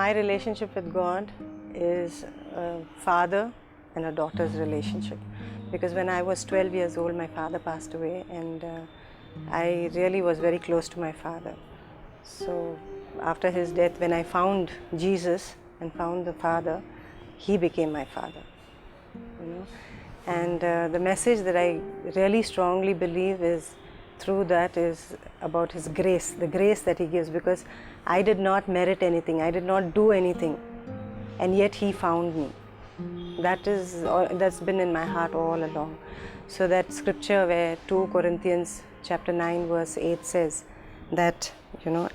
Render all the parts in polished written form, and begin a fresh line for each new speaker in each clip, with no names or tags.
My relationship with God is a father and a daughter's relationship, because when I was 12 years old my father passed away, and I really was very close to my father. So after his death, when I found Jesus and found the Father, he became my father, you know. And the message that I really strongly believe is through that is about his grace, the grace that he gives, because I did not merit anything, I did not do anything, and yet he found me. That's been in my heart all along. So that scripture where 2 Corinthians chapter 9 verse 8 says that,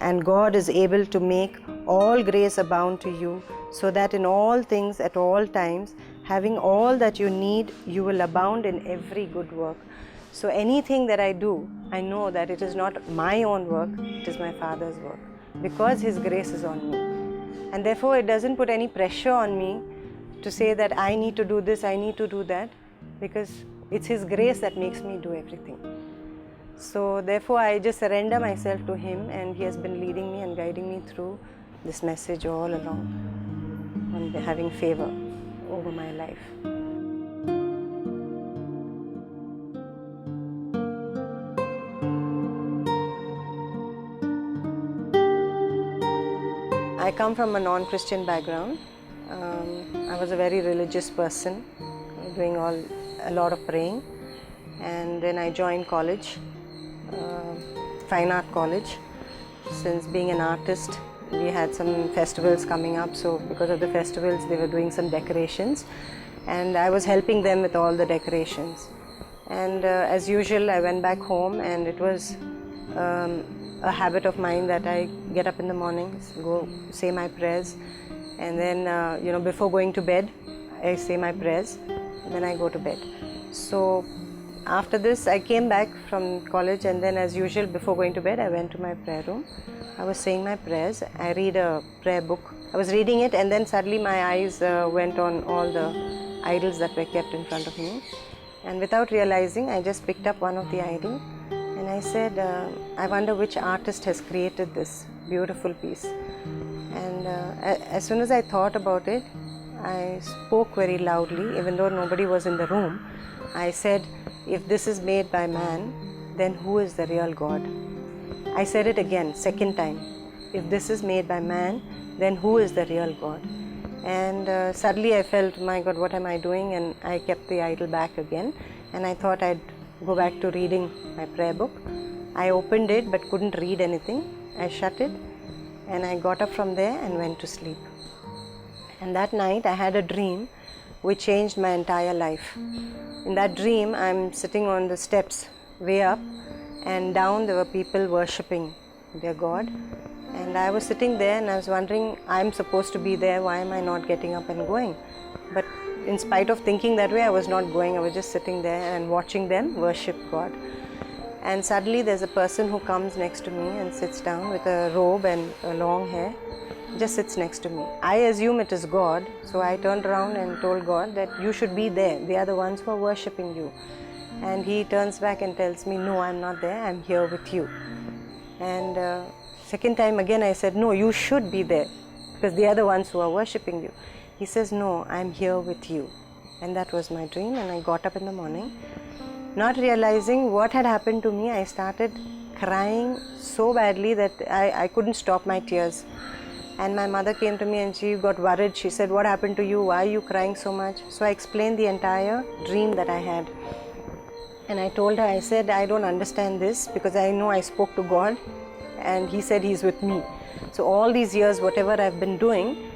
and God is able to make all grace abound to you, so that in all things at all times, having all that you need, you will abound in every good work. So anything that I do, I know that it is not my own work, it is my Father's work, because his grace is on me. And therefore it doesn't put any pressure on me to say that I need to do this, I need to do that, because it's his grace that makes me do everything. So therefore I just surrender myself to him, and he has been leading me and guiding me through this message all along on having favor over my life. I come from a non-Christian background. I was a very religious person, doing a lot of praying, and then I joined college, fine art college. Since being an artist, we had some festivals coming up, so because of the festivals they were doing some decorations, and I was helping them with all the decorations. And as usual, I went back home, and it was a habit of mine that I get up in the mornings, go say my prayers, and then before going to bed I say my prayers, and then I go to bed. So after this I came back from college, and then as usual before going to bed I went to my prayer room. I was saying my prayers. I read a prayer book. I was reading it, and then suddenly my eyes went on all the idols that were kept in front of me, and without realizing I just picked up one of the idols. And I said, I wonder which artist has created this beautiful piece. And as soon as I thought about it, I spoke very loudly, even though nobody was in the room. I said, if this is made by man, then who is the real God? I said it again, second time. If this is made by man, then who is the real God? And suddenly I felt, my God, what am I doing? And I kept the idol back again, and I thought I'd go back to reading my prayer book. I opened it but couldn't read anything. I shut it, and I got up from there and went to sleep. And that night I had a dream which changed my entire life. In that dream I'm sitting on the steps way up, and down there were people worshipping their God, and I was sitting there and I was wondering, I'm supposed to be there, why am I not getting up and going? But in spite of thinking that way, I was not going. I was just sitting there and watching them worship God. And suddenly there's a person who comes next to me and sits down with a robe and a long hair, just sits next to me. I assume it is God, so I turned around and told God that you should be there. They are the ones who are worshipping you. And he turns back and tells me, no, I'm not there, I'm here with you. And second time again I said, no, you should be there, because they are the ones who are worshipping you. He says, no, I'm here with you. And that was my dream, and I got up in the morning. Not realizing what had happened to me, I started crying so badly that I couldn't stop my tears. And my mother came to me and she got worried. She said, what happened to you? Why are you crying so much? So I explained the entire dream that I had. And I told her, I said, I don't understand this, because I know I spoke to God and he said he's with me. So all these years, whatever I've been doing,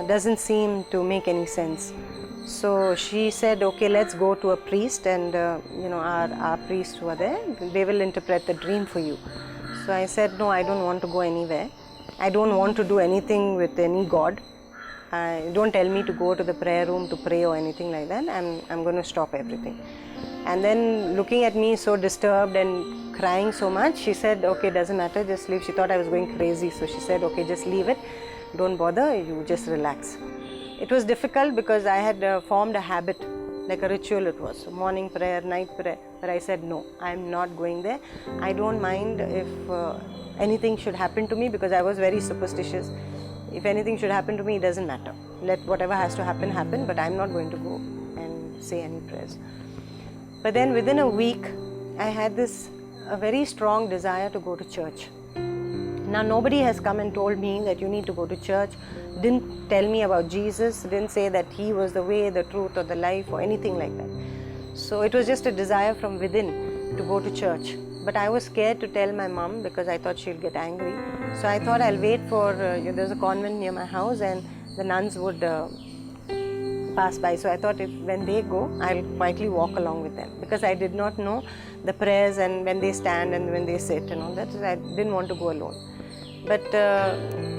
doesn't seem to make any sense. So she said, okay, let's go to a priest, and our priests who are there, they will interpret the dream for you. So I said, no, I don't want to go anywhere. I don't want to do anything with any God. Don't tell me to go to the prayer room to pray or anything like that. I'm going to stop everything. And then looking at me so disturbed and crying so much, she said, okay, doesn't matter, just leave. She thought I was going crazy, so she said, okay, just leave it. Don't bother, you just relax. It was difficult because I had formed a habit, like a ritual it was, morning prayer, night prayer, but I said no, I'm not going there. I don't mind if anything should happen to me, because I was very superstitious. if anything should happen to me, it doesn't matter. Let whatever has to happen, happen, but I'm not going to go and say any prayers. But then within a week, I had a very strong desire to go to church. Now nobody has come and told me that you need to go to church, didn't tell me about Jesus, didn't say that He was the way, the truth or the life or anything like that. So it was just a desire from within to go to church. But I was scared to tell my mom because I thought she'll get angry. So I thought I'll wait for, there's a convent near my house and the nuns would pass by. So I thought when they go, I'll quietly walk along with them, because I did not know the prayers and when they stand and when they sit and all that. So I didn't want to go alone. But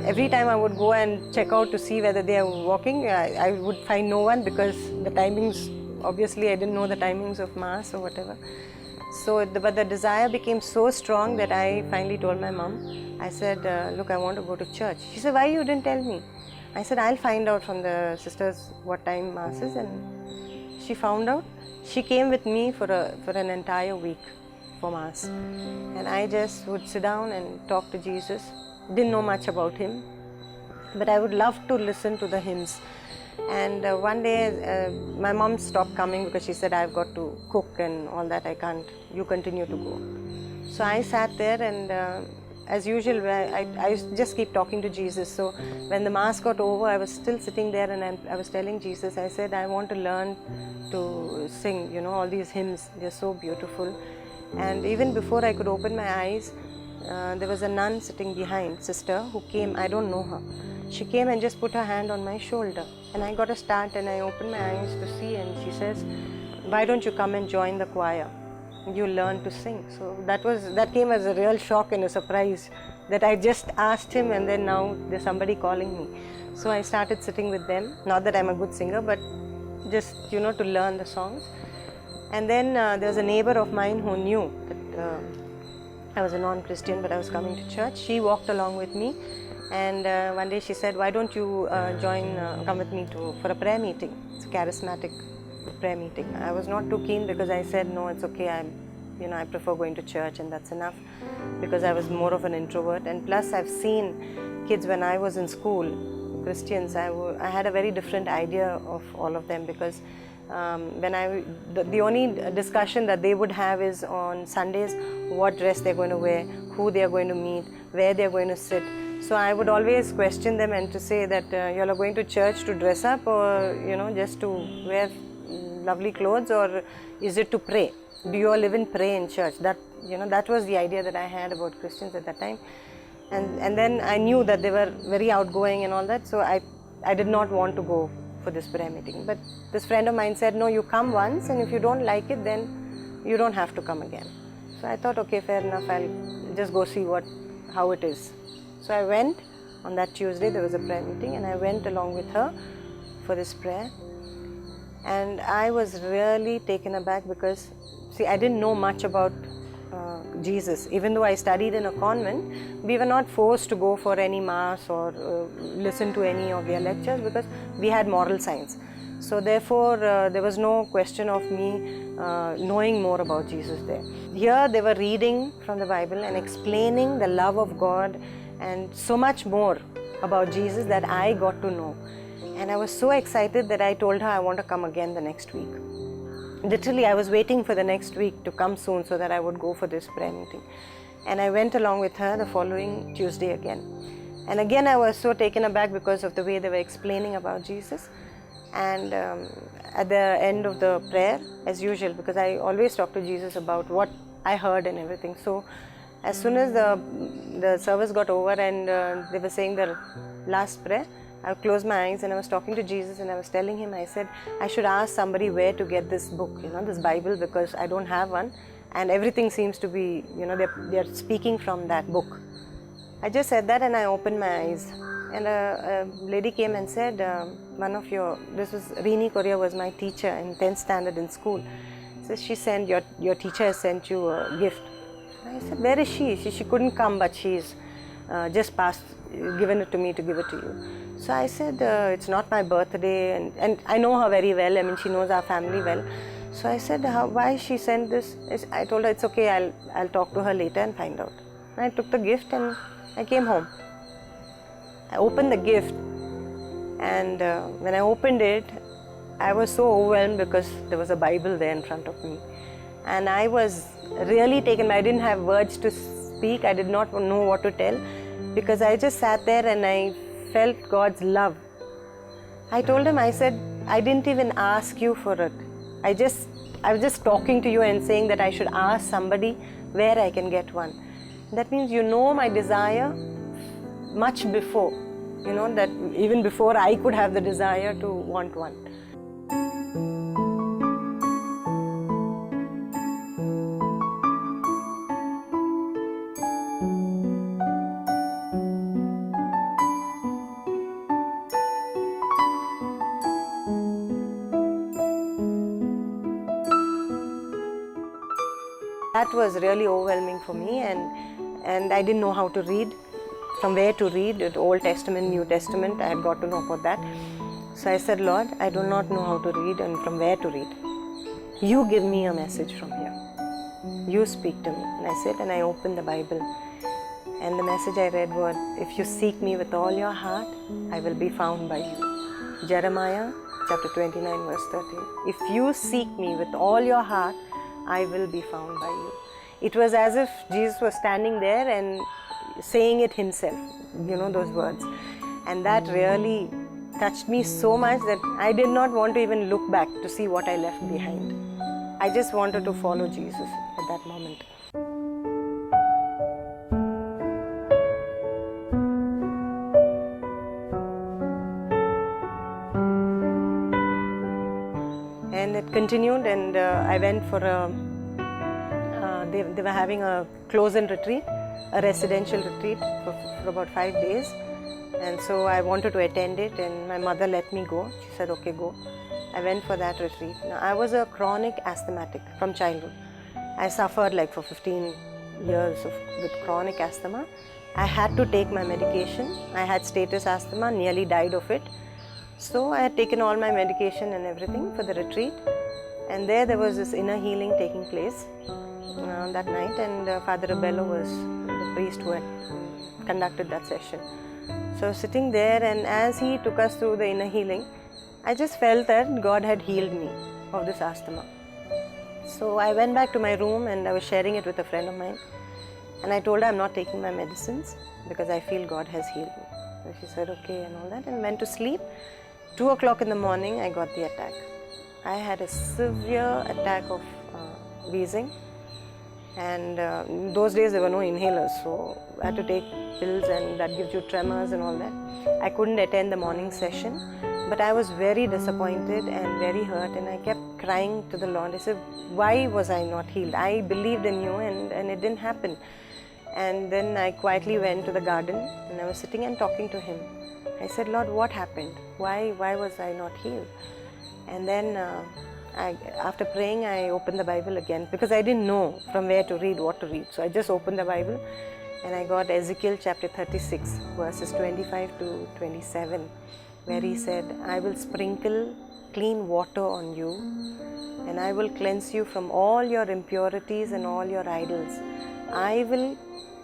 every time I would go and check out to see whether they are walking, I would find no one, because the timings, obviously I didn't know the timings of Mass or whatever. So, but the desire became so strong that I finally told my mom. I said, look, I want to go to church. She said, why you didn't tell me? I said, I'll find out from the sisters what time Mass is. And she found out. She came with me for an entire week for Mass. And I just would sit down and talk to Jesus. Didn't know much about Him, but I would love to listen to the hymns. And one day my mom stopped coming because she said, I've got to cook and all that, I can't, you continue to go. So I sat there and as usual I just keep talking to Jesus. So when the Mass got over, I was still sitting there and I was telling Jesus, I said, I want to learn to sing, you know, all these hymns, they're so beautiful. And even before I could open my eyes, there was a nun sitting behind, sister, who came, I don't know her. She came and just put her hand on my shoulder, and I got a start and I opened my eyes to see, and she says, why don't you come and join the choir? You learn to sing. So that came as a real shock and a surprise, that I just asked Him and then now there's somebody calling me. So I started sitting with them, not that I'm a good singer, but just, you know, to learn the songs. And then there was a neighbor of mine who knew that I was a non-Christian, but I was coming to church. She walked along with me. And one day she said, why don't you come with me for a prayer meeting? It's a charismatic prayer meeting. I was not too keen because I said, no, it's okay. I prefer going to church and that's enough, because I was more of an introvert. And plus I've seen kids when I was in school, Christians, I had a very different idea of all of them, because the only discussion that they would have is on Sundays, what dress they're going to wear, who they're going to meet, where they're going to sit. So I would always question them and to say that you all are going to church to dress up, or just to wear lovely clothes, or is it to pray? Do you all even pray in church? That was the idea that I had about Christians at that time. And then I knew that they were very outgoing and all that, so I did not want to go for this prayer meeting. But this friend of mine said, no, you come once, and if you don't like it, then you don't have to come again. So I thought, okay, fair enough, I'll just go see how it is. So I went on that Tuesday. There was a prayer meeting, and I went along with her for this prayer. And I was really taken aback because, see, I didn't know much about Jesus. Even though I studied in a convent, we were not forced to go for any Mass or listen to any of their lectures, because we had moral science. So therefore, there was no question of me knowing more about Jesus there. Here they were reading from the Bible and explaining the love of God and so much more about Jesus that I got to know. And I was so excited that I told her I want to come again the next week. Literally, I was waiting for the next week to come soon so that I would go for this prayer meeting. And I went along with her the following Tuesday again. And again, I was so taken aback because of the way they were explaining about Jesus. And at the end of the prayer, as usual, because I always talk to Jesus about what I heard and everything. So as soon as the service got over and they were saying the last prayer, I closed my eyes and I was talking to Jesus, and I was telling Him, I said, I should ask somebody where to get this book, this Bible, because I don't have one, and everything seems to be, they're speaking from that book. I just said that, and I opened my eyes, and a lady came and said, this was Rini Korea, was my teacher in 10th standard in school. So she sent, your teacher has sent you a gift. I said, where is she? She couldn't come, but she's just given it to me to give it to you. So I said, it's not my birthday, and I know her very well. I mean, she knows our family well. So I said, why she sent this? I told her, it's okay, I'll talk to her later and find out. And I took the gift and I came home. I opened the gift, and when I opened it, I was so overwhelmed because there was a Bible there in front of me. And I was really taken by, I didn't have words to speak, I did not know what to tell, because I just sat there and I felt God's love. I told him, I said, I didn't even ask you for it. I was just talking to you and saying that I should ask somebody where I can get one. That means you know my desire much before, that even before I could have the desire to want one. That was really overwhelming for me, and I didn't know how to read, from where to read, the Old Testament, New Testament, I had got to know about that. So I said, Lord, I do not know how to read and from where to read. You give me a message from here. You speak to me. And I said, and I opened the Bible. And the message I read was, if you seek me with all your heart, I will be found by you. Jeremiah chapter 29 verse 13. If you seek me with all your heart, I will be found by you. It was as if Jesus was standing there and saying it himself, those words. And that really touched me so much that I did not want to even look back to see what I left behind. I just wanted to follow Jesus at that moment. And it continued, and I went for they were having a close-in retreat, a residential retreat for about 5 days. And so I wanted to attend it, and my mother let me go. She said, okay, go. I went for that retreat. Now, I was a chronic asthmatic from childhood. I suffered like for 15 years with chronic asthma. I had to take my medication. I had status asthma, nearly died of it. So I had taken all my medication and everything for the retreat. And there was this inner healing taking place that night, and Father Rebello was the priest who had conducted that session. So sitting there, and as he took us through the inner healing, I just felt that God had healed me of this asthma. So I went back to my room and I was sharing it with a friend of mine, and I told her I'm not taking my medicines because I feel God has healed me. So she said okay and all that, and went to sleep. 2 o'clock in the morning I got the attack. I had a severe attack of wheezing, and in those days there were no inhalers, so I had to take pills, and that gives you tremors and all that. I couldn't attend the morning session, but I was very disappointed and very hurt, and I kept crying to the Lord. I said, why was I not healed? I believed in you, and it didn't happen. And then I quietly went to the garden, and I was sitting and talking to him. I said, Lord, what happened? Why was I not healed? And then after praying, I opened the Bible again, because I didn't know from where to read, what to read. So I just opened the Bible, and I got Ezekiel chapter 36, verses 25 to 27, where he said, I will sprinkle clean water on you, and I will cleanse you from all your impurities and all your idols. I will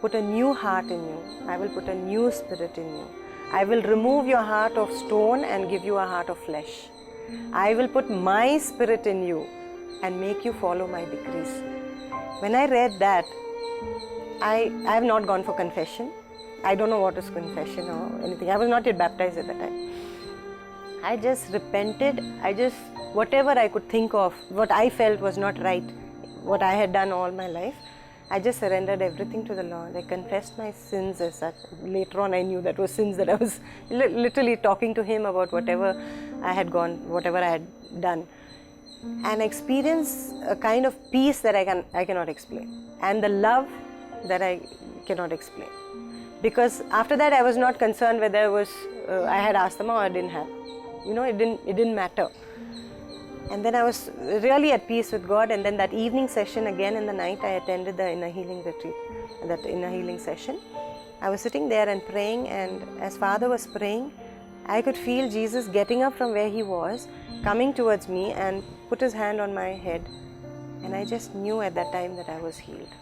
put a new heart in you. I will put a new spirit in you. I will remove your heart of stone and give you a heart of flesh. I will put my spirit in you and make you follow my decrees. When I read that, I have not gone for confession. I don't know what is confession or anything. I was not yet baptized at that time. I just repented. Whatever I could think of, what I felt was not right, what I had done all my life, I just surrendered everything to the Lord. I confessed my sins as such. Later on I knew that was sins, that I was literally talking to Him about whatever I had done. And experience a kind of peace that I cannot explain. And the love that I cannot explain. Because after that I was not concerned whether I had asthma or I didn't have. It didn't matter. And then I was really at peace with God. And then that evening session, again in the night, I attended the inner healing retreat, that inner healing session. I was sitting there and praying, and as Father was praying, I could feel Jesus getting up from where He was, coming towards me and put His hand on my head. And I just knew at that time that I was healed.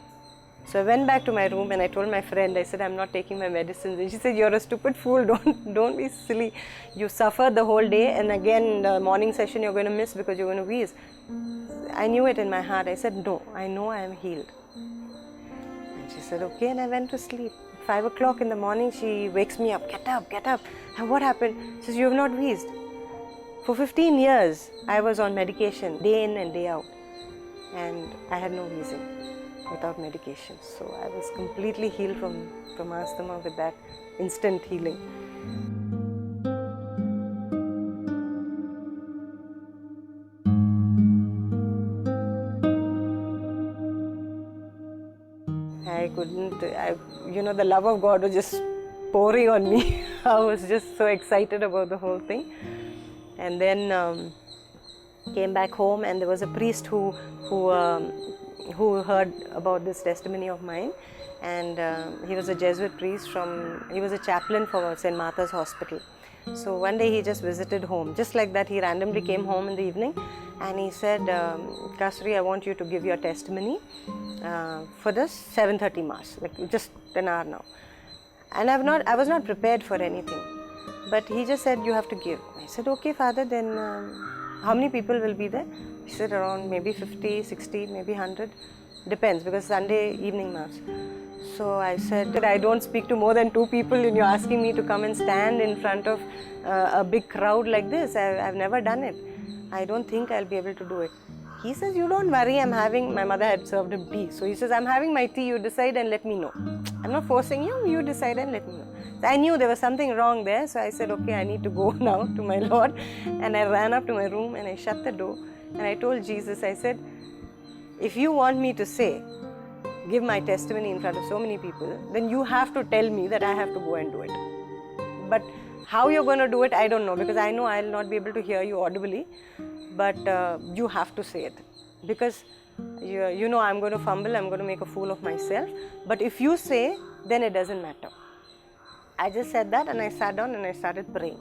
So I went back to my room and I told my friend, I said, I'm not taking my medicines. And she said, you're a stupid fool, don't be silly. You suffered the whole day and again the morning session you're going to miss because you're going to wheeze. I knew it in my heart. I said, no, I know I am healed. And she said, okay, and I went to sleep. 5 o'clock in the morning, she wakes me up, get up, get up. And what happened? She says, you have not wheezed. For 15 years, I was on medication, day in and day out. And I had no wheezing without medication. So I was completely healed from asthma with that instant healing. I couldn't, the love of God was just pouring on me. I was just so excited about the whole thing. And then came back home, and there was a priest who heard about this testimony of mine, and he was a Jesuit priest he was a chaplain for St. Martha's Hospital. So one day he just visited home, just like that. He randomly came home in the evening and he said, Kasturi, I want you to give your testimony for this 7:30 Mass, like just an hour now. And I was not prepared for anything, but he just said, you have to give. I said, okay, Father, then how many people will be there? He said around maybe 50, 60, maybe 100, depends, because Sunday evening Mass. So I said that I don't speak to more than 2 people and you're asking me to come and stand in front of a big crowd like this. I've never done it. I don't think I'll be able to do it. He says, you don't worry, my mother had served him tea. So he says, I'm having my tea, you decide and let me know. I'm not forcing you, you decide and let me know. So I knew there was something wrong there, so I said, okay, I need to go now to my Lord. And I ran up to my room and I shut the door and I told Jesus, I said, if you want me to give my testimony in front of so many people, then you have to tell me that I have to go and do it. But how you're going to do it, I don't know, because I know I'll not be able to hear you audibly, but you have to say it. Because you know I'm going to fumble, I'm going to make a fool of myself, but if you say, then it doesn't matter. I just said that and I sat down and I started praying.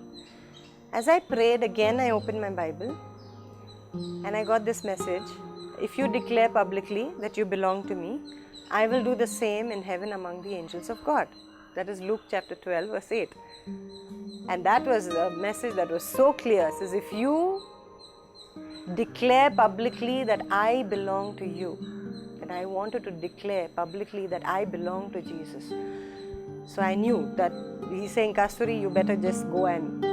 As I prayed, again I opened my Bible and I got this message, if you declare publicly that you belong to me, I will do the same in heaven among the angels of God. That is Luke chapter 12 verse 8. And that was a message that was so clear. It says, if you declare publicly that I belong to you, and I wanted to declare publicly that I belong to Jesus. So I knew that he's saying, Kasturi, you better just go and...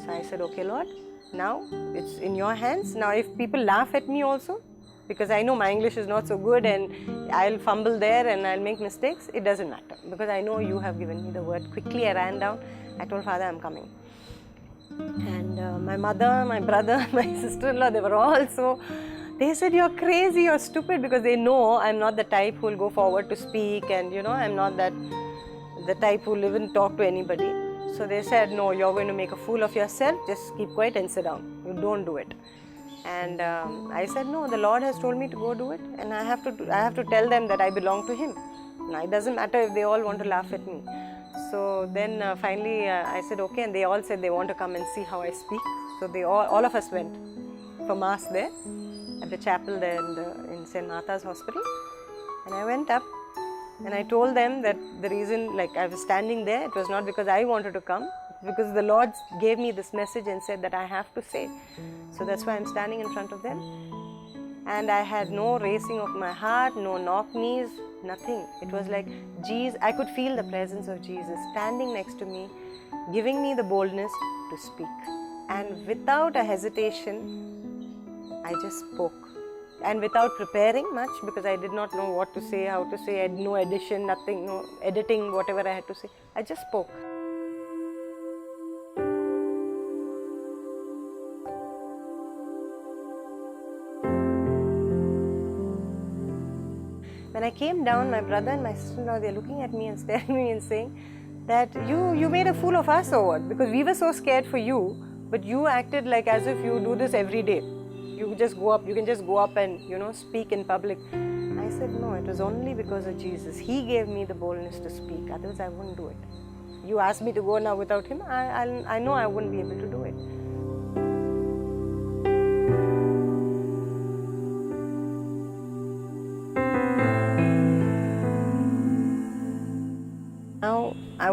So I said, okay, Lord, now it's in your hands. Now if people laugh at me also, because I know my English is not so good and I'll fumble there and I'll make mistakes, it doesn't matter, because I know you have given me the word. Quickly I ran down, I told Father, I'm coming. And my mother, my brother, my sister-in-law, they were all so... They said, you're crazy, you're stupid, because they know I'm not the type who will go forward to speak, and I'm not the type who will even talk to anybody. So they said, no, you're going to make a fool of yourself, just keep quiet and sit down. You don't do it. And I said, no, the Lord has told me to go do it, and I have to tell them that I belong to Him. Now, it doesn't matter if they all want to laugh at me. So then finally I said, okay, and they all said they want to come and see how I speak. So they all of us went for Mass there at the chapel there in St. Martha's Hospital. And I went up and I told them that the reason, like I was standing there, it was not because I wanted to come, because the Lord gave me this message and said that I have to say. So that's why I'm standing in front of them. And I had no racing of my heart, no knock knees, nothing. It was like Jesus, I could feel the presence of Jesus standing next to me, giving me the boldness to speak. And without a hesitation, I just spoke. And without preparing much, because I did not know what to say, how to say, I had no addition, nothing, no editing, whatever I had to say. I just spoke. When I came down, my brother and my sister-in-law, they're looking at me and staring at me and saying that you made a fool of us or what? Because we were so scared for you, but you acted like as if you do this every day. You can just go up and, speak in public. I said, no, it was only because of Jesus. He gave me the boldness to speak, otherwise I wouldn't do it. You asked me to go now without Him, I know I wouldn't be able to do it.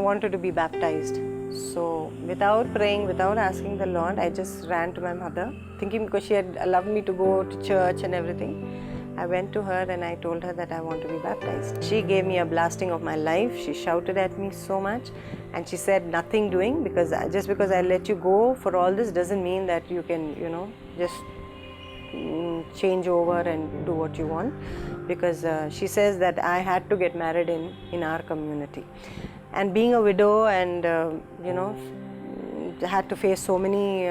wanted to be baptized. So without praying, without asking the Lord, I just ran to my mother, thinking because she had allowed me to go to church and everything. I went to her and I told her that I want to be baptized. She gave me a blasting of my life. She shouted at me so much and she said, nothing doing, because just because I let you go for all this doesn't mean that you can, just change over and do what you want, because she says that I had to get married in our community, and being a widow and had to face so many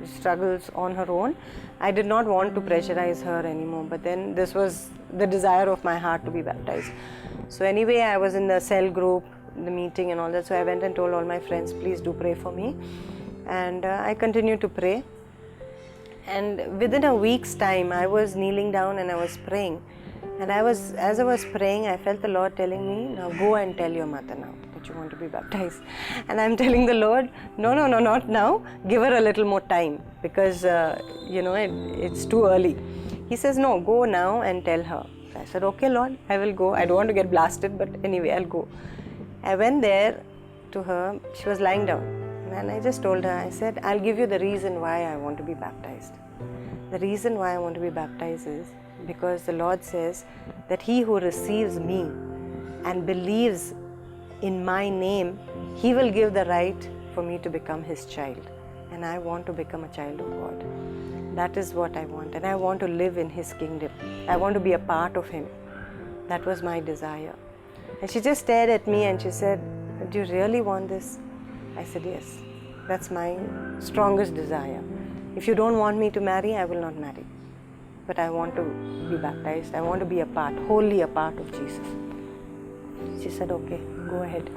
struggles on her own, I did not want to pressurize her anymore. But then this was the desire of my heart to be baptized. So anyway, I was in the cell group, the meeting and all that, so I went and told all my friends, please do pray for me, and I continued to pray. And within a week's time, I was kneeling down and I was praying. And as I was praying, I felt the Lord telling me, now go and tell your mother now that you want to be baptized. And I'm telling the Lord, no, not now. Give her a little more time, because, it's too early. He says, no, go now and tell her. I said, okay, Lord, I will go. I don't want to get blasted, but anyway, I'll go. I went there to her. She was lying down. And I just told her, I said, I'll give you the reason why I want to be baptized. The reason why I want to be baptized is because the Lord says that he who receives me and believes in my name, he will give the right for me to become his child. And I want to become a child of God. That is what I want. And I want to live in his kingdom. I want to be a part of him. That was my desire. And she just stared at me and she said, do you really want this? I said, yes, that's my strongest desire. If you don't want me to marry, I will not marry. But I want to be baptized. I want to be a part, wholly a part of Jesus. She said, okay, go ahead.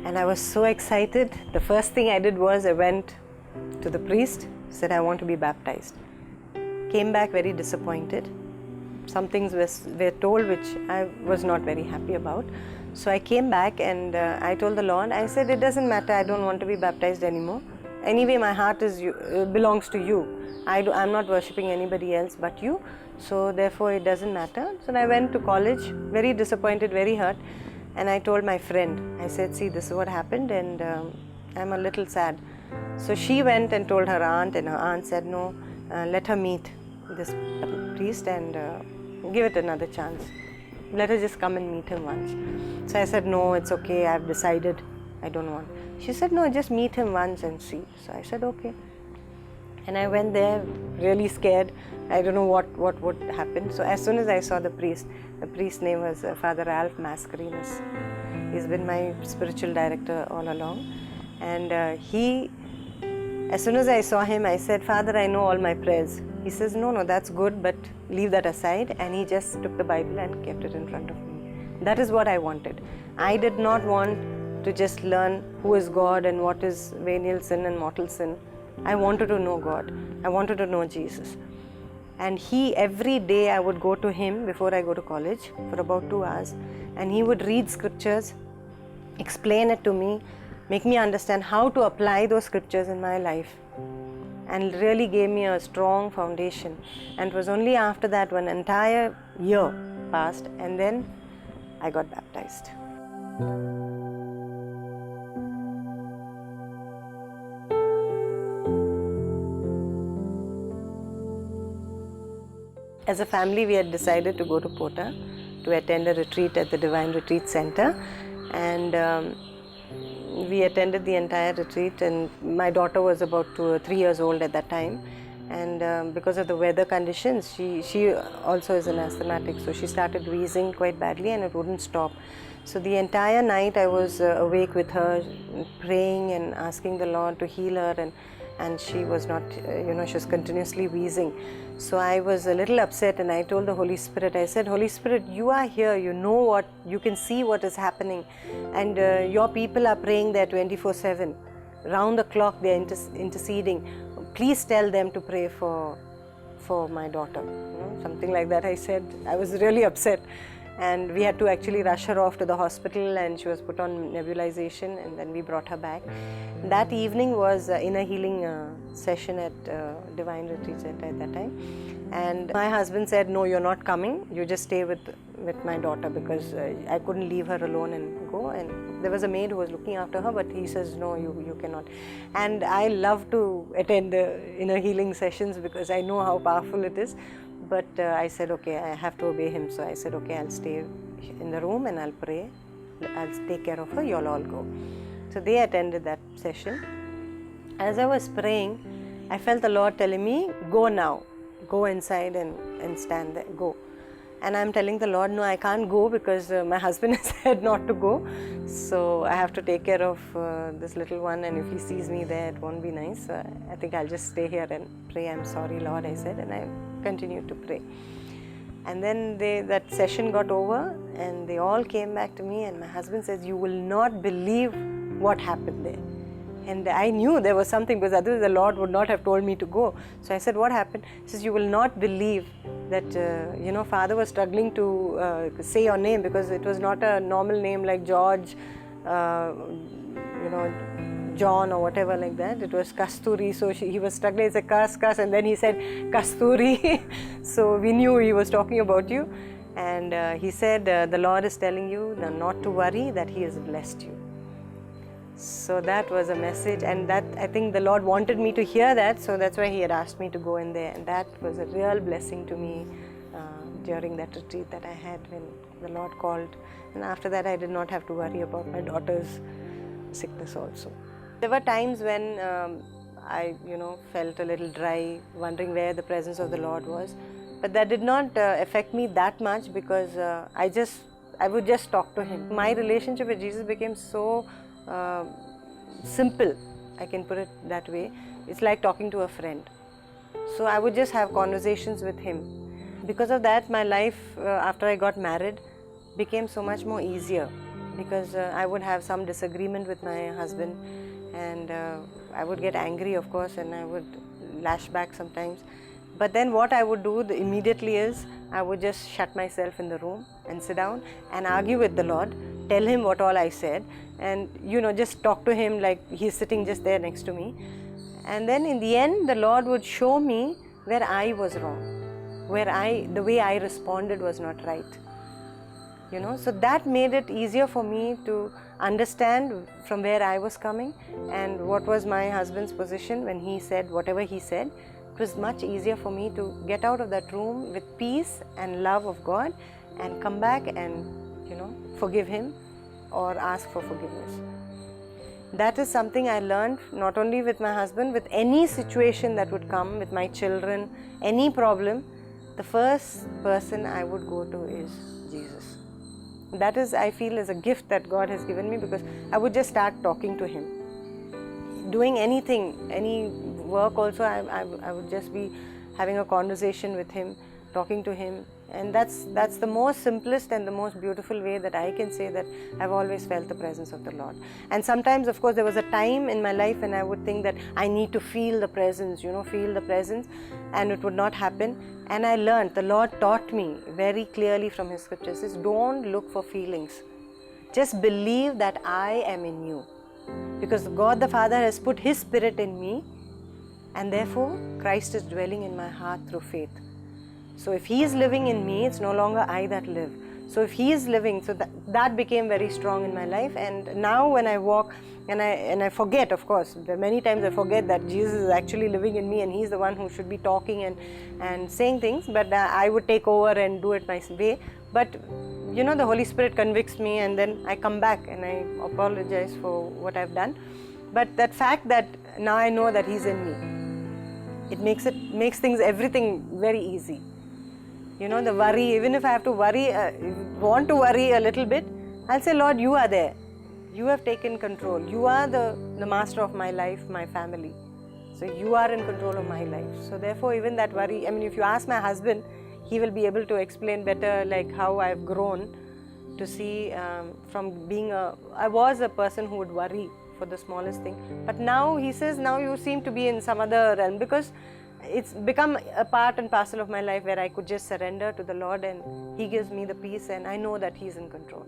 And I was so excited. The first thing I did was I went to the priest, said, I want to be baptized. Came back very disappointed. Some things were told which I was not very happy about. So I came back and I told the Lord, I said, it doesn't matter, I don't want to be baptized anymore. Anyway, my heart belongs to you. I'm not worshipping anybody else but you. So therefore, it doesn't matter. So I went to college, very disappointed, very hurt. And I told my friend, I said, see, this is what happened and I'm a little sad. So she went and told her aunt, and her aunt said, no, let her meet this priest and give it another chance. Let her just come and meet him once. So I said, no, it's okay, I've decided, I don't want. She said, no, just meet him once and see. So I said, okay. And I went there really scared. I don't know what would happen. So as soon as I saw the priest's name was Father Ralph Mascarenas. He's been my spiritual director all along. And as soon as I saw him, I said, Father, I know all my prayers. He says, no, that's good, but leave that aside. And he just took the Bible and kept it in front of me. That is what I wanted. I did not want to just learn who is God and what is venial sin and mortal sin. I wanted to know God. I wanted to know Jesus. And every day I would go to him before I go to college for about 2 hours. And he would read scriptures, explain it to me, make me understand how to apply those scriptures in my life, and really gave me a strong foundation. And it was only after that one entire year passed and then I got baptized. As a family, we had decided to go to Pota to attend a retreat at the Divine Retreat Center, and we attended the entire retreat. And my daughter was about 2 or 3 years old at that time, and because of the weather conditions, she also is an asthmatic, so she started wheezing quite badly and it wouldn't stop. So the entire night I was awake with her, praying and asking the Lord to heal her, and she was not, she was continuously wheezing. So I was a little upset and I told the Holy Spirit, I said, Holy Spirit, you are here, you can see what is happening, and your people are praying there 24/7. Round the clock they are interceding. Please tell them to pray for my daughter. Something like that I said. I was really upset. And we had to actually rush her off to the hospital, and she was put on nebulization, and then we brought her back. That evening was inner healing session at Divine Retreat Center at that time. And my husband said, no, you're not coming, you just stay with my daughter, because I couldn't leave her alone and go. And there was a maid who was looking after her, but he says, no, you cannot. And I love to attend inner healing sessions because I know how powerful it is. But I said, okay, I have to obey him. So I said, okay, I'll stay in the room and I'll pray. I'll take care of her, you'll all go. So they attended that session. As I was praying, I felt the Lord telling me, go now, go inside and stand there, go. And I'm telling the Lord, no, I can't go because my husband has said not to go. So I have to take care of this little one, and if he sees me there, it won't be nice. So I think I'll just stay here and pray. I'm sorry, Lord, I said, and I continued to pray. And then that session got over and they all came back to me, and my husband says, you will not believe what happened there. And I knew there was something, because otherwise the Lord would not have told me to go. So I said, what happened? He says, you will not believe that, Father was struggling to say your name, because it was not a normal name like George, John or whatever like that. It was Kasturi. So he was struggling. He said, Kas, and then he said, Kasturi. So we knew he was talking about you. And he said, the Lord is telling you not to worry, that He has blessed you. So that was a message, and that I think the Lord wanted me to hear that, so that's why He had asked me to go in there, and that was a real blessing to me during that retreat that I had when the Lord called. And after that I did not have to worry about my daughter's sickness also. There were times when I felt a little dry, wondering where the presence of the Lord was, but that did not affect me that much, because I would just talk to Him. My relationship with Jesus became so simple, I can put it that way. It's like talking to a friend. So I would just have conversations with Him. Because of that, my life after I got married became so much more easier, because I would have some disagreement with my husband, and I would get angry, of course, and I would lash back sometimes. But then what I would do immediately is I would just shut myself in the room and sit down and argue with the Lord, tell Him what all I said, and just talk to Him like He's sitting just there next to me. And then in the end, the Lord would show me where I was wrong, the way I responded was not right. So that made it easier for me to understand from where I was coming and what was my husband's position when he said whatever he said. It was much easier for me to get out of that room with peace and love of God and come back and forgive him or ask for forgiveness. That is something I learned not only with my husband, with any situation that would come, with my children, any problem, the first person I would go to is Jesus. That is, I feel, is a gift that God has given me, because I would just start talking to Him. Doing anything, any work also, I would just be having a conversation with Him, talking to Him. And that's the most simplest and the most beautiful way that I can say that I've always felt the presence of the Lord. And sometimes, of course, there was a time in my life when I would think that I need to feel the presence, feel the presence, and it would not happen. And I learned, the Lord taught me very clearly from His scriptures, is don't look for feelings. Just believe that I am in you. Because God the Father has put His Spirit in me, and therefore Christ is dwelling in my heart through faith. So if He is living in me, it's no longer I that live. So if He is living, so that became very strong in my life. And now when I walk, and I forget, of course, there are many times I forget that Jesus is actually living in me and He's the one who should be talking and saying things, but I would take over and do it my way. But the Holy Spirit convicts me, and then I come back and I apologize for what I've done. But that fact that now I know that He's in me, it makes things, everything very easy. The worry, even if I have to worry, want to worry a little bit, I'll say, Lord, You are there. You have taken control. You are the master of my life, my family. So You are in control of my life. So therefore, even that worry, if you ask my husband, he will be able to explain better like how I've grown to see from being I was a person who would worry for the smallest thing. But now he says, now you seem to be in some other realm, because it's become a part and parcel of my life where I could just surrender to the Lord and He gives me the peace, and I know that He's in control.